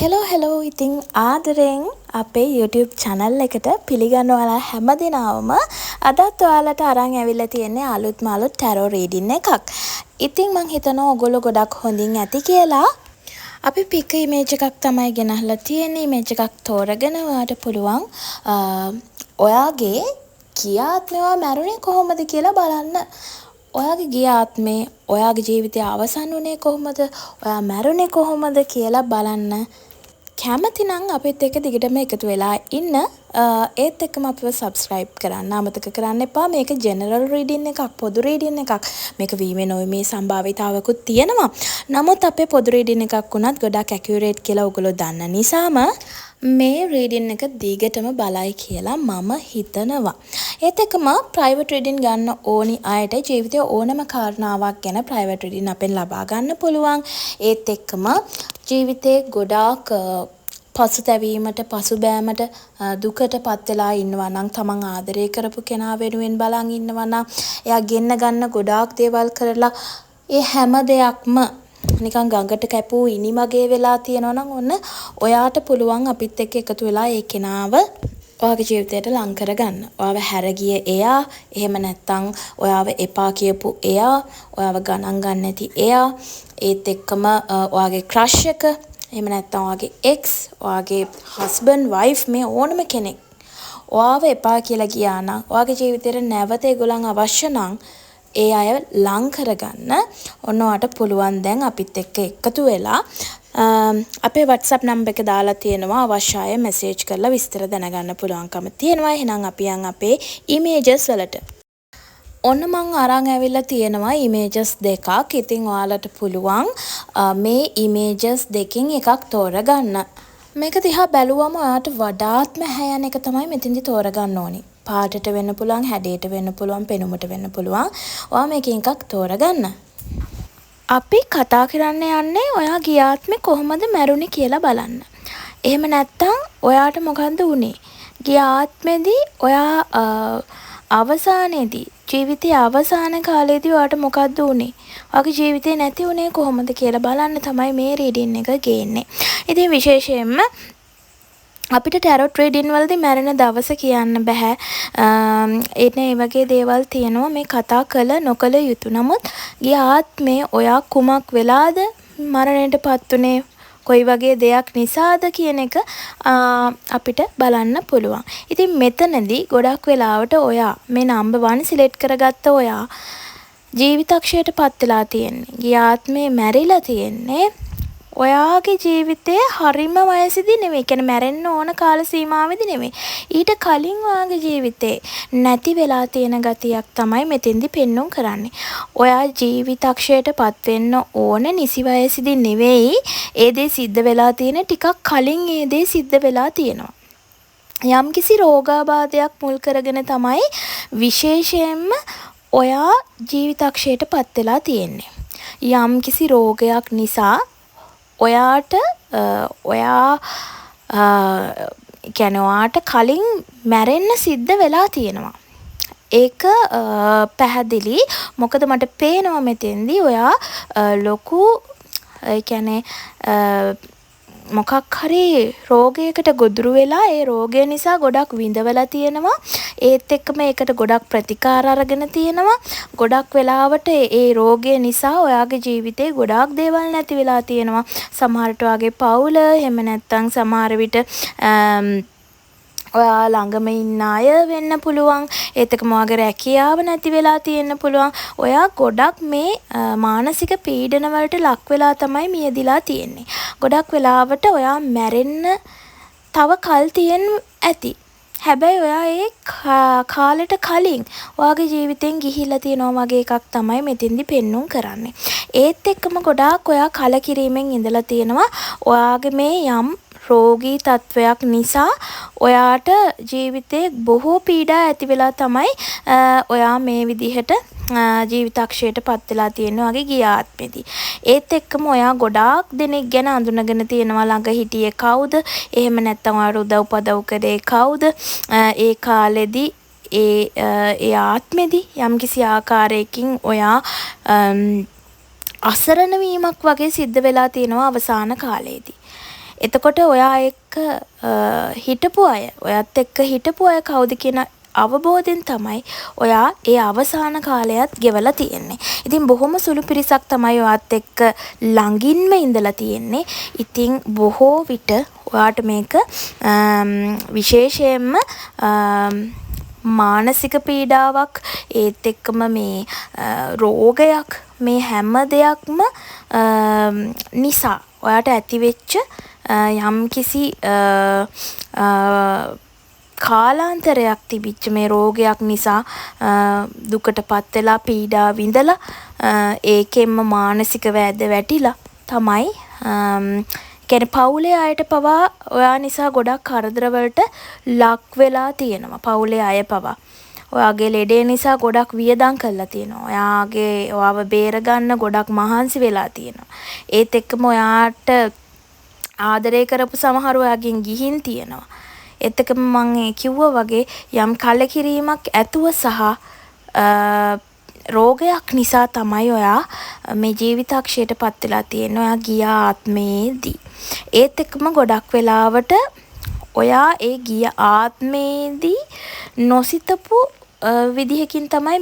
Hello ඉතින් ආදරෙන් අපේ YouTube channel එකට පිළිගන්නවා හැමදෙනාවම. අදත් ඔයාලට අරන් ඇවිල්ලා තියෙන්නේ අලුත්ම අලුත් tarot reading එකක්. ඉතින් මං හිතනවා ඔයගොල්ලෝ ගොඩක් හොඳින් ඇති කියලා. අපි pick image එකක් තමයි ගෙනහලා තියෙන්නේ. image එකක් තෝරගෙන ඔයාට පුළුවන් ඔයාගේ ගිය ආත්මෙව මැරුණේ කොහොමද කියලා බලන්න. ඔයාගේ ගිය ආත්මේ ඔයාගේ ජීවිතය අවසන් වුණේ කොහොමද? ඔයා මැරුණේ කොහොමද කියලා බලන්න. කැමති නම් අපිත් එක්ක දිගටම එකතු වෙලා ඉන්න. ඒත් එක්කම අපිව subscribe කරන්න අමතක කරන්න එපා. මේක general reading එකක්, පොදු reading එකක්. මේක වීමේ නොවීමේ සම්භාවිතාවකුත් තියෙනවා. නමුත් අපේ පොදු reading එකක් වුණත් ගොඩක් accurate කියලා ඔයගොල්ලෝ දන්න නිසාම මේ reading එක දිගටම බලයි කියලා මම හිතනවා. ඒත් එක්කම private reading ගන්න ඕනි අයට ජීවිතයේ ඕනම කාරණාවක් ගැන private reading අපෙන් ලබා ගන්න පුළුවන්. ඒත් එක්කම ජීවිතේ ගොඩාක් පසුතැවීමට පසුබෑමට දුකට පත් වෙලා ඉන්නවා නම් තමන් ආදරය කරපු කෙනා වෙනුවෙන් බලන් ඉන්නවා නම් එයා ගෙන්න ගන්න ගොඩාක් දේවල් කරලා ඒ හැම දෙයක්ම නිකන් ගඟට කැපූ ඉනි මගේ වෙලා තියෙනවා නම් ඔන්න ඔයාට පුළුවන් අපිත් එක්ක එකතු වෙලා ඒ කෙනාව ඔයාගේ ජීවිතයට ලං කරගන්න. ඔයාව හැරගිය එයා, එහෙම නැත්නම් ඔයාව එපා කියපු එයා, ඔයාව ගණන් ගන්න නැති එයා, ඒත් එක්කම ඔයාගේ ක්‍රෂ් එක, එහෙම නැත්නම් ඔයාගේ එක්ස්, ඔයාගේ හස්බන්ඩ්, වයිෆ් මේ ඕනම කෙනෙක් ඔයාව එපා කියලා ගියා නම් ඔයාගේ ජීවිතේට නැවත ඒගොල්ලන් අවශ්‍ය නම් ඒ අය ලං කරගන්න ඔන්න ඔයාට පුළුවන් දැන් අපිත් එක්ක එකතු වෙලා අපේ WhatsApp number එක දාලා තියෙනවා. අවශ්‍ය අය message කරලා විස්තර දැනගන්න පුළුවන්කම තියෙනවා. එහෙනම් අපි යන් අපේ images වලට. ඔන්න මං අරන් ඇවිල්ලා තියෙනවා images දෙකක්. ඉතින් ඔයාලට පුළුවන් මේ images දෙකෙන් එකක් තෝරගන්න. මේක දිහා බැලුවම ඔයාට වඩාත්ම හැයන එක තමයි මෙතෙන්දි තෝරගන්න ඕනි. පාටට වෙන්න පුළුවන්, හැඩයට වෙන්න පුළුවන්, පෙනුමට වෙන්න පුළුවන්. ඔයා මේකෙන් එකක් තෝරගන්න. අපි කතා කරන්න යන්නේ ඔයා ගිය ආත්මේ කොහොමද මැරුණේ කියලා බලන්න. එහෙම නැත්නම් ඔයාට මොකද්ද වුනේ? ගිය ආත්මේදී ඔයා අවසානයේදී ජීවිතයේ අවසාන කාලේදී ඔයාට මොකද්ද වුනේ? ඔයාගේ ජීවිතේ නැති වුනේ කොහොමද කියලා බලන්න තමයි මේ රීඩින් එක ගේන්නේ. ඉතින් විශේෂයෙන්ම අපිට ටැරොට් රීඩින් වලදී මැරෙන දවස කියන්න බෑ. ඒ වගේ දේවල් තියෙනවා මේ කතා කළ නොකළ යුතු. නමුත් ගිය ආත්මේ ඔයා කුමක් වෙලාද මරණයටපත් උනේ? කොයි වගේ දෙයක් නිසාද කියන එක අපිට බලන්න පුළුවන්. ඉතින් මෙතනදී ගොඩක් වෙලාවට ඔයා මේ number 1 සිලෙක්ට් කරගත්ත ඔයා ජීවිතක්ෂයටපත් වෙලා තියෙන්නේ. ගිය ආත්මේ මැරිලා තියෙන්නේ. ඔයාගේ ජීවිතයේ හරිම වයසේදී නෙමෙයි. කියන්නේ මැරෙන්න ඕන කාල සීමාවෙදී නෙමෙයි. ඊට කලින් ඔයාගේ ජීවිතේ නැති වෙලා තියෙන ගතියක් තමයි මෙතෙන්දි පෙන්වුම් කරන්නේ. ඔයා ජීවිතක්ෂයටපත් වෙන්න ඕන නිසි වයසේදී නෙවෙයි. ඒ දේ සිද්ධ වෙලා තියෙන ටිකක් කලින් ඒ දේ සිද්ධ වෙලා තියෙනවා. යම්කිසි රෝගාබාධයක් මුල් කරගෙන තමයි විශේෂයෙන්ම ඔයා ජීවිතක්ෂයටපත් වෙලා තියෙන්නේ. යම්කිසි රෝගයක් නිසා ඔයාට කියන්නේ ඔයාට කලින් මැරෙන්න සිද්ධ වෙලා තියෙනවා. ඒක පැහැදිලි. මොකද මට පේනවා මෙතෙන්දී ඔයා ලොකු කියන්නේ මොකක් හරි රෝගයකට ගොදුරු වෙලා ඒ රෝගය නිසා ගොඩක් විඳවලා තියෙනවා. ඒත් එක්කම ඒකට ගොඩක් ප්‍රතිකාර අරගෙන තියෙනවා. ගොඩක් වෙලාවට ඒ රෝගය නිසා ඔයාගේ ජීවිතේ ගොඩාක් දේවල් නැති වෙලා තියෙනවා. සමහරට ඔයාගේ පවුල, එහෙම නැත්නම් සමහර විට ඔයා ළඟම ඉන්න අය වෙන්න පුළුවන්. ඒත් එක්කම ඔයාගේ රැකියාව නැති වෙලා තියෙන්න පුළුවන්. ඔයා ගොඩක් මේ මානසික පීඩන වලට ලක් වෙලා තමයි මියදිලා තියෙන්නේ. ගොඩක් වෙලාවට ඔයා මැරෙන්න තව කල් තියෙන්න ඇති. හැබැයි ඔයා ඒ කාලෙට කලින් ඔයාගේ ජීවිතෙන් ගිහිල්ලා තියෙනවා වගේ එකක් තමයි මෙතෙන්දි පෙන්වුම් කරන්නේ. ඒත් එක්කම ගොඩාක් ඔයා කලකිරීමෙන් ඉඳලා තියෙනවා. ඔයාගේ මේ යම් රෝගී තත්වයක් නිසා ඔයාට ජීවිතේ බොහෝ පීඩා ඇති වෙලා තමයි ඔයා මේ විදිහට ජීවිතක්ෂයටපත් වෙලා තියෙනවා වගේ ගිය ආත්මෙදී. ඒත් එක්කම ඔයා ගොඩාක් දෙනෙක් ගැන අඳුනගෙන තියෙනවා. ළඟ හිටියේ කවුද? එහෙම නැත්නම් ඔයාට උදව් පදව් කරේ කවුද? ඒ කාලෙදී ඒ ආත්මෙදී යම්කිසි ආකාරයකින් ඔයා අසරණ වීමක් වගේ සිද්ධ වෙලා තියෙනවා අවසාන කාලේදී. එතකොට ඔයා එක්ක හිටපු අය, ඔයත් එක්ක හිටපු අය කවුද කියන අවබෝධයෙන් තමයි ඔයා ඒ අවසාන කාලයත් ගෙවලා තියෙන්නේ. ඉතින් බොහොම සුළු පිරිසක් තමයි ඔයත් එක්ක ළඟින්ම ඉඳලා තියෙන්නේ. ඉතින් බොහෝ විට ඔයාට මේක විශේෂයෙන්ම මානසික පීඩාවක්, ඒත් එක්කම මේ රෝගයක්, මේ හැම දෙයක්ම නිසා ඔයාට ඇතිවෙච්ච යම්කිසි කාලාන්තරයක් තිබිච්ච මේ රෝගයක් නිසා දුකටපත් වෙලා පීඩා විඳලා ඒකෙන්ම මානසික වෑද වැටිලා තමයි කියන්නේ පවුලේ අයට පවා ඔයා නිසා ගොඩක් කරදරවලට ලක් වෙලා තියෙනවා. පවුලේ අය පවා ඔයාගේ ලෙඩේ නිසා ගොඩක් වියදම් කරලා තියෙනවා. ඔයාව බේරගන්න ගොඩක් මහන්සි වෙලා තියෙනවා. ඒත් එක්කම ඔයාට ආදරය කරපු සමහර ඔයාගෙන් ගිහින් තියෙනවා. ඒත් එක්කම මම කිව්වා වගේ යම් කලකිරීමක් ඇතුව සහ රෝගයක් නිසා තමයි ඔයා මේ ජීවිතක්ෂයට පත් වෙලා තියෙන්නේ. ඔයා ගිය ආත්මේදී. ඒත් එක්කම ගොඩක් වෙලාවට ඔයා ඒ ගිය ආත්මේදී නොසිතපු විදිහකින් තමයි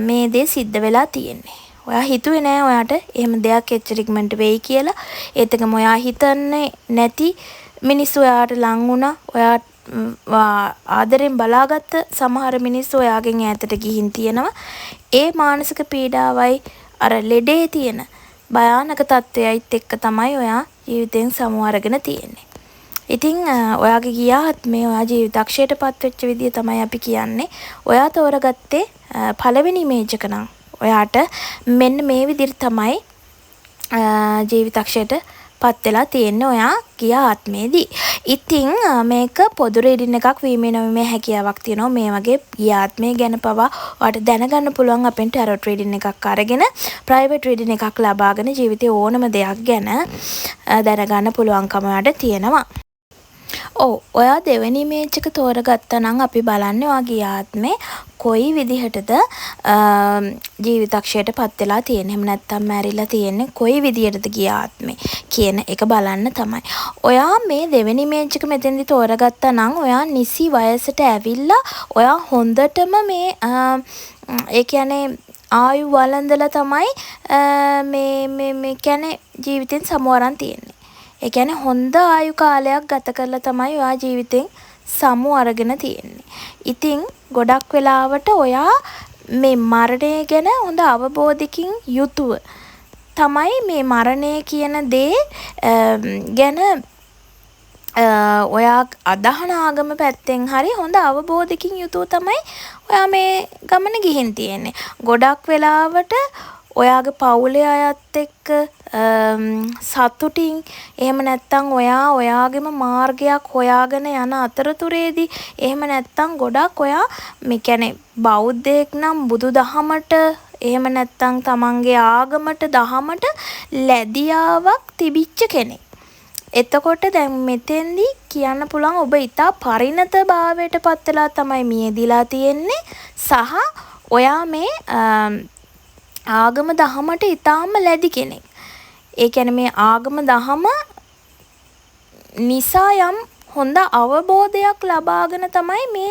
මේ දේ සිද්ධ වෙලා තියෙන්නේ. ඔයා හිතුවේ නෑ ඔයාට එහෙම දෙයක් එච්චර ඉක්මනට වෙයි කියලා. ඒත් එක්කම ඔයා හිතන්නේ නැති මිනිස්සු ඔයාට ලං වුණා. ඔයා ආදරෙන් බලාගත්ත සමහර මිනිස්සු ඔයාගෙන් ඈතට ගිහින් තියෙනවා. ඒ මානසික පීඩාවයි අර ලෙඩේ තියෙන භයානක තත්ත්වයයිත් එක්ක තමයි ඔයා ජීවිතෙන් සමු අරගෙන තියෙන්නේ. ඉතින් ඔයාගේ ගියාත් මේ ඔයා ජීවිතක්ෂයට පත් වෙච්ච විදිය තමයි අපි කියන්නේ. ඔයා තෝරගත්තේ පළවෙනි ඉමේජ් එක නම් ඔයාට මෙන්න මේ විදිහට තමයි ජීවිතක්ෂයට පත් වෙලා තියෙන්නේ ඔයා ගිය ආත්මේදී. ඉතින් මේක පොදු රීඩින් එකක් වීමේ නොවීමේ හැකියාවක් තියෙනවා. මේ වගේ ගිය ආත්මය ගැන පවා ඔයාට දැනගන්න පුළුවන් අපෙන් ටැරොට් රීඩින් එකක් අරගෙන ප්‍රයිවට් රීඩින් එකක් ලබාගෙන ජීවිතේ ඕනම දෙයක් ගැන දැනගන්න පුළුවන්කම ඔයාට තියෙනවා. ඔයා දෙවෙනි ඉමේජ් එක තෝරගත්තා නම් අපි බලන්නේ ඔයා ගිය ආත්මේ කොයි විදිහටද ජීවිතක්ෂයට පත් වෙලා තියෙන්නේ. එහෙම නැත්නම් මැරිලා තියෙන්නේ කොයි විදිහටද ගිය ආත්මේ කියන එක බලන්න තමයි. ඔයා මේ දෙවෙනි ඉමේජ් එක මෙතෙන්දි තෝරගත්තා නම් ඔයා නිසි වයසට ඇවිල්ලා ඔයා හොඳටම මේ ඒ කියන්නේ ආයු වළඳලා තමයි මේ කියන්නේ ජීවිතෙන් සමවරන් තියෙන්නේ. ඒ කියන්නේ හොඳ ආයු කාලයක් ගත කරලා තමයි ඔයා ජීවිතෙන් සමු අරගෙන තියෙන්නේ. ඉතින් ගොඩක් වෙලාවට ඔයා මේ මරණය ගැන හොඳ අවබෝධයකින් යුතුව තමයි මේ මරණය කියන දේ ගැන ඔයා අදහන ආගම පැත්තෙන් හරි හොඳ අවබෝධයකින් යුතුව තමයි ඔයා මේ ගමන ගිහින් තියෙන්නේ. ගොඩක් වෙලාවට ඔයාගේ පවුලේ අයත් එක්ක සතුටින් එහෙම නැත්නම් ඔයාගේම මාර්ගයක් හොයාගෙන යන අතරතුරේදී එහෙම නැත්නම් ගොඩක් ඔයා මේ කියන්නේ බෞද්ධයෙක් නම් බුදුදහමට එහෙම නැත්නම් තමන්ගේ ආගමට දහමට ලැදියාවක් තිබිච්ච කෙනෙක්. එතකොට දැන් මෙතෙන්දී කියන්න පුළුවන් ඔබ ඊටා පරිණත භාවයට පත් වෙලා තමයි මියදිලා තියෙන්නේ සහ ඔයා මේ ආගම දහමට ඊටාම ලැබි කෙනෙක්. ඒ කියන්නේ මේ ආගම දහම නිසා යම් හොඳ අවබෝධයක් ලබාගෙන තමයි මේ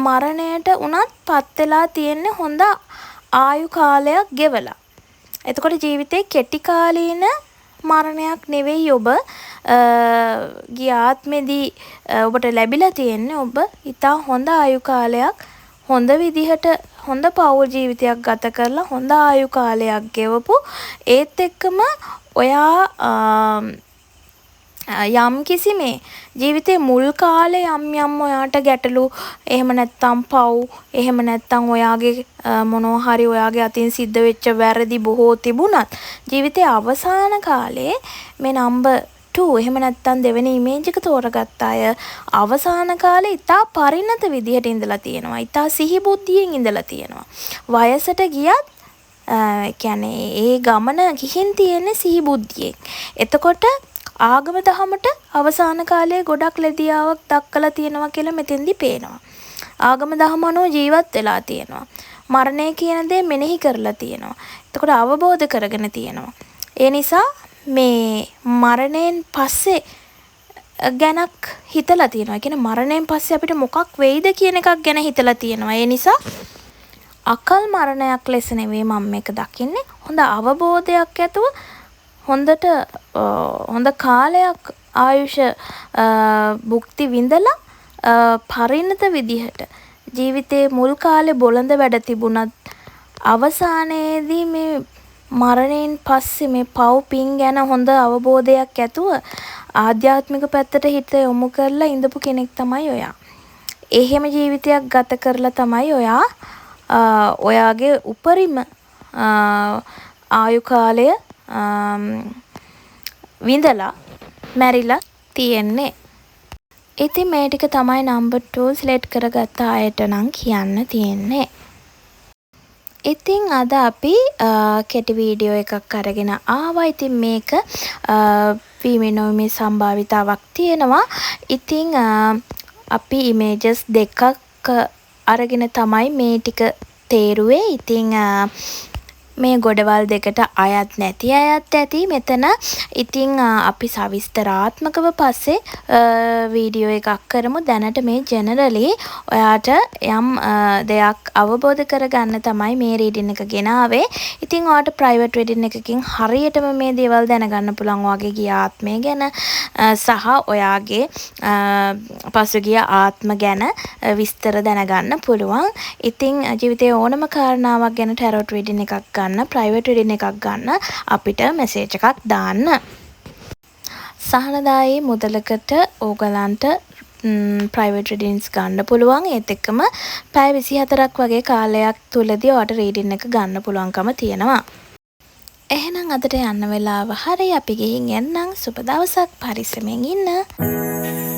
මරණයට උනත් පත් වෙලා තියෙන්නේ හොඳ ආයු කාලයක් ගෙවලා. එතකොට ජීවිතේ කෙටි කාලීන මරණයක් නෙවෙයි ඔබ ගිය ආත්මෙදී ඔබට ලැබිලා තියෙන්නේ ඔබ ඊටා හොඳ ආයු කාලයක් හොඳ විදිහට හොඳ පෞල් ජීවිතයක් ගත කරලා හොඳ ආයු කාලයක් ගෙවපු ඒත් එක්කම ඔයා යම් කිසි මේ ජීවිතේ මුල් කාලේ යම් ඔයාට ගැටලු එහෙම නැත්නම් පව් එහෙම නැත්නම් ඔයාගේ මොනවා හරි ඔයාගේ අතින් සිද්ධ වෙච්ච වැරදි බොහෝ තිබුණත් ජීවිතේ අවසාන කාලේ මේ නම්බර් 2 එහෙම නැත්නම් දෙවෙනි ඉමේජ් එක තෝරගත්ත අය අවසාන කාලේ ඉතා පරිණත විදිහට ඉඳලා තියෙනවා. ඉතා සිහි බුද්ධියෙන් ඉඳලා තියෙනවා. වයසට ගියත් කියන්නේ ඒ ගමන ගිහින් තියෙන්නේ සිහි බුද්ධියෙන්. එතකොට ආගම දහමට අවසාන කාලේ ගොඩක් ලැබියාවක් දක්කලා තියෙනවා කියලා මෙතෙන්දි පේනවා. ආගම දහම අනුව ජීවත් වෙලා තියෙනවා. මරණය කියන දේ මෙනෙහි කරලා තියෙනවා. එතකොට අවබෝධ කරගෙන තියෙනවා. ඒ නිසා මේ මරණයෙන් පස්සේ ගැනක් හිතලා තියෙනවා. ඒ කියන්නේ මරණයෙන් පස්සේ අපිට මොකක් වෙයිද කියන එකක් ගැන හිතලා තියෙනවා. ඒ නිසා අකල් මරණයක් ලෙස නෙවෙයි මම මේක දකින්නේ. හොඳ අවබෝධයක් ඇතුව හොඳට හොඳ කාලයක් ආයුෂ භුක්ති විඳලා පරිණත විදිහට ජීවිතේ මුල් කාලේ බොළඳ වැඩ තිබුණත් අවසානයේදී මේ මරණයෙන් පස්සේ මේ පව් පින් ගැන හොඳ අවබෝධයක් ඇතුව ආධ්‍යාත්මික පැත්තට හිත යොමු කරලා ඉඳපු කෙනෙක් තමයි ඔයා. එහෙම ජීවිතයක් ගත කරලා තමයි ඔයා ඔයාගේ උපරිම ආයු කාලය විඳලා මැරිලා තියෙන්නේ. ඉතින් මේ ටික තමයි නම්බර් 2 සිලෙක්ට් කරගත්ත අයට නම් කියන්න තියෙන්නේ. ඉතින් අද අපි කෙටි වීඩියෝ එකක් අරගෙන ආවා. ඉතින් මේක වීමේ සම්භාවිතාවක් තියෙනවා. ඉතින් අපි ඉමේජස් දෙකක් අරගෙන තමයි මේ ටික තේරුවේ. ඉතින් මේ ගොඩවල් දෙකට අයත් නැති අයත් ඇති මෙතන. ඉතින් අපි සවිස්තරාත්මකව පස්සේ වීඩියෝ එකක් කරමු. දැනට මේ ජෙනරලි ඔයාට යම් දෙයක් අවබෝධ කරගන්න තමයි මේ රීඩින් එක ගෙනාවේ. ඉතින් ඔයාට ප්‍රයිවට් රීඩින් එකකින් හරියටම මේ දේවල් දැනගන්න පුළුවන් ඔයාගේ ගිය ආත්මය ගැන සහ ඔයාගේ පසුගිය ආත්ම ගැන විස්තර දැනගන්න පුළුවන්. ඉතින් ජීවිතේ ඕනම කාරණාවක් ගැන ටැරොට් රීඩින් එකක් ගන්න, ප්‍රයිවට් රීඩින් එකක් ගන්න අපිට මෙසේජ් එකක් දාන්න. සහනදායී මුදලකට ඕගලන්ට ප්‍රයිවට් රීඩින්ස් ගන්න පුළුවන්. ඒත් එක්කම පැය 24ක් වගේ කාලයක් තුලදී ඔයාට රීඩින් එක ගන්න පුළුවන්කම තියෙනවා. එහෙනම් අදට යන්න වෙලාව හරි. අපි ගිහින් එන්නම්. සුබ දවසක්. පරිස්සමෙන් ඉන්න.